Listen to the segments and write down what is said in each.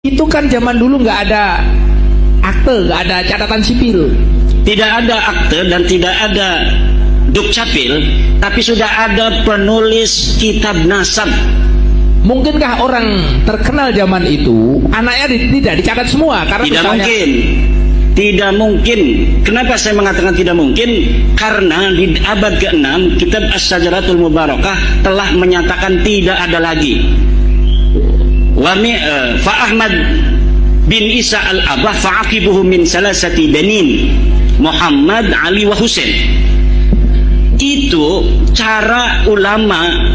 Itu kan zaman dulu nggak ada akte, nggak ada catatan sipil. Tidak ada akte dan tidak ada dukcapil, tapi sudah ada penulis kitab nasab. Mungkinkah orang terkenal zaman itu anaknya tidak dicatat semua? Karena Tidak misalnya, mungkin. Tidak mungkin. Kenapa saya mengatakan tidak mungkin? Karena di abad ke-6 kitab As-Sajaratul Mubarakah telah menyatakan tidak ada lagi. Fa Ahmad bin Isa al-Abah fa'aqibuhu min salasati banin Muhammad, Ali, wa Husain. Itu cara ulama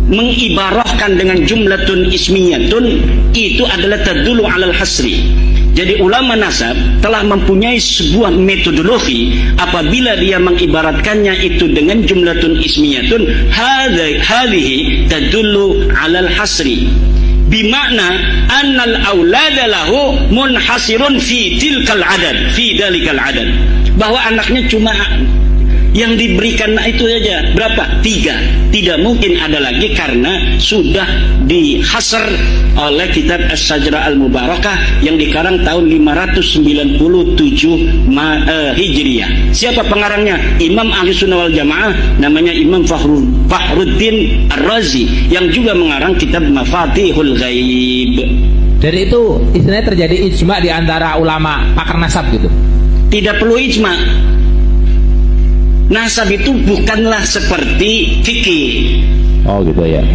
mengibarahkan dengan jumlatun ismiyatun, itu adalah tadulu alal hasri. Jadi ulama nasab telah mempunyai sebuah metodologi apabila dia mengibaratkannya itu dengan jumlatun ismiyatun, hadhihi tadullu alal hasri, bimakna annal aulada lahu munhasirun fi tilkal adad, fi dalikal adad, bahwa anaknya cuma yang diberikan itu saja. Berapa? 3. Tidak mungkin ada lagi karena sudah dihasr oleh kitab As-Sajrah Al-Mubarakah yang dikarang tahun 597 Hijriyah. Siapa pengarangnya? Imam Ahli Sunnah wal Jamaah, namanya Imam Fakhruddin Ar-Razi, yang juga mengarang kitab Mafatihul Ghaib. dari itu istilahnya terjadi ijma di antara ulama pakar nasab gitu. Tidak perlu ijma. Nasab itu bukanlah seperti fikih. Oh gitu ya.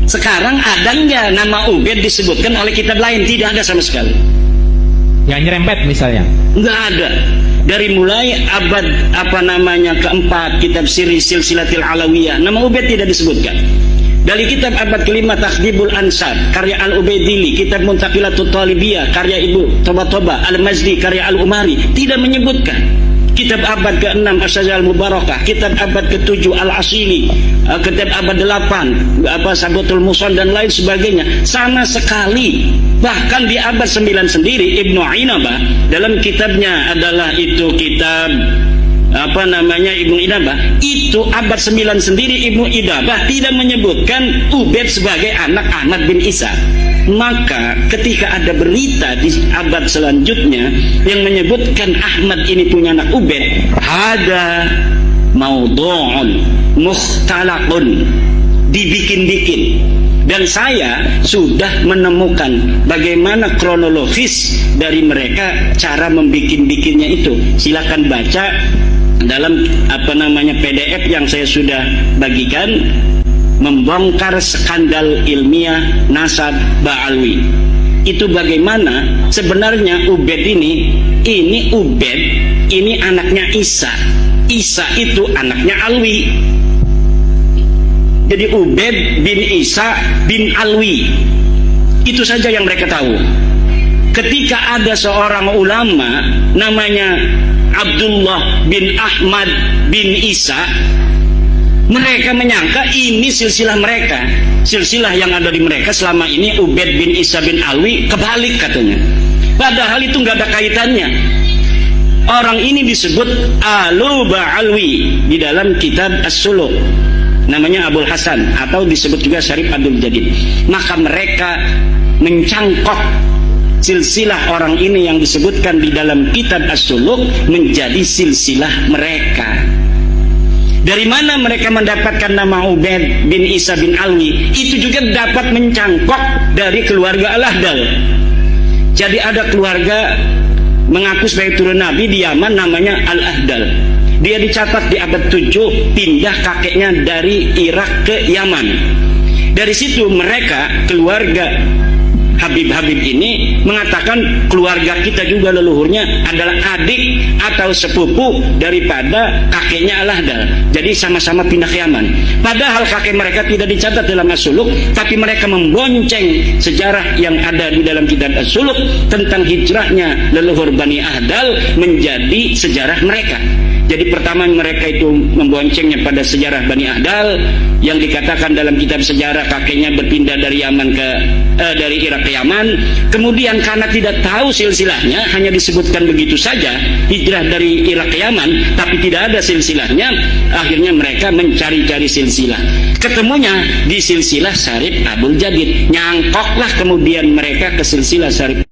Sekarang ada nggak nama Ubaid disebutkan oleh kitab lain? Tidak ada sama sekali. Yang nyerempet misalnya. Nggak ada. Dari mulai abad keempat kitab Siri Silsilatil Alawiyah, nama Ubaid tidak disebutkan. Dari kitab abad kelima Takhdibul Ansar karya Al-Ubaidili, kitab Muntaqilatul Talibiyah karya Ibu Toba Al-Mazdi karya Al-Umari tidak menyebutkan. Kitab abad ke-6 As-Sajrah Al-Mubarakah, kitab abad ke-7 Al-Asili, kitab abad 8 Sabatul Muson dan lain sebagainya, sama sekali. Bahkan di abad 9 sendiri Ibnu Inabah dalam kitabnya adalah itu kitab Ibnu Inabah, itu abad 9 sendiri Ibnu Inabah tidak menyebutkan Ubaid sebagai anak Ahmad bin Isa. Maka ketika ada berita di abad selanjutnya yang menyebutkan Ahmad ini punya anak Ubaid, ada maudhu'un mukhtalaqun, dibikin-bikin. Dan saya sudah menemukan bagaimana kronologis dari mereka cara membikin-bikinnya itu. Silakan baca dalam PDF yang saya sudah bagikan, membongkar skandal ilmiah nasab Ba'alwi. Itu bagaimana sebenarnya Ubaid ini Ubaid ini anaknya Isa. Isa itu anaknya Alwi. Jadi Ubaid bin Isa bin Alwi. Itu saja yang mereka tahu. Ketika ada seorang ulama namanya Abdullah bin Ahmad bin Isa, mereka menyangka ini silsilah mereka. Silsilah yang ada di mereka selama ini Ubaid bin Isa bin Alwi, kebalik katanya. Padahal itu nggak ada kaitannya. Orang ini disebut Alu Ba'alwi di dalam kitab As-Suluk, namanya Abul Hasan, atau disebut juga Syarif Abdul Jadid. Maka mereka mencangkok silsilah orang ini yang disebutkan di dalam kitab As-Suluk menjadi silsilah mereka. Dari mana mereka mendapatkan nama Ubaid bin Isa bin Alwi? Itu juga dapat mencangkok dari keluarga Al-Ahdal. Jadi ada keluarga mengaku sebagai turun Nabi di Yaman namanya Al-Ahdal. Dia dicatat di abad 7 pindah kakeknya dari Irak ke Yaman. Dari situ mereka keluarga Habib-Habib ini mengatakan keluarga kita juga leluhurnya adalah adik atau sepupu daripada kakeknya Al-Ahdal. Jadi sama-sama pindah ke Yaman. Padahal kakek mereka tidak dicatat dalam As-Suluk, tapi mereka membonceng sejarah yang ada di dalam kitab As-Suluk tentang hijrahnya leluhur Bani Ahdal menjadi sejarah mereka. Jadi pertama mereka itu memboncengnya pada sejarah Bani Ahdal yang dikatakan dalam kitab sejarah kakeknya berpindah dari Yaman dari Irak ke Yaman. Kemudian karena tidak tahu silsilahnya, hanya disebutkan begitu saja hijrah dari Irak ke Yaman, tapi tidak ada silsilahnya. Akhirnya mereka mencari-cari silsilah. Ketemunya di silsilah Syarif Abdul Jadid. Nyangkoklah kemudian mereka ke silsilah Syarif